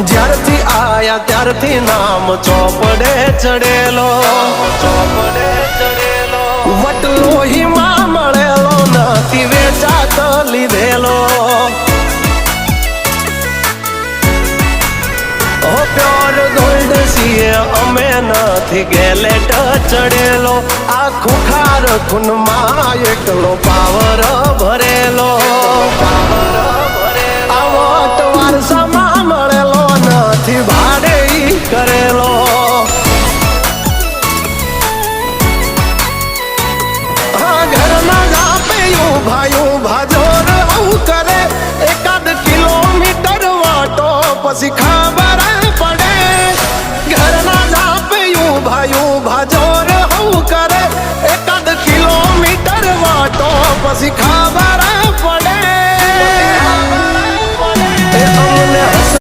જ્યારથી આયા ત્યારથી નામ ચોપડે ચડેલો, વટલો હિમા મળેલો નથી વેચાત લીધેલો. પ્યોર ગોલ્ડ છીએ અમે નથી ગેલેટ ચડેલો. આ ખુખાર ખૂનમાં એકલો પાવર ભરેલો. આ વટ વારસામાં મળેલો નથી ભાડે કરેલો. હા ઘરના જાપેયું ભાયું ભાજોર આવું કરે. એકાદ કિલોમીટર વાટો પછી ખબર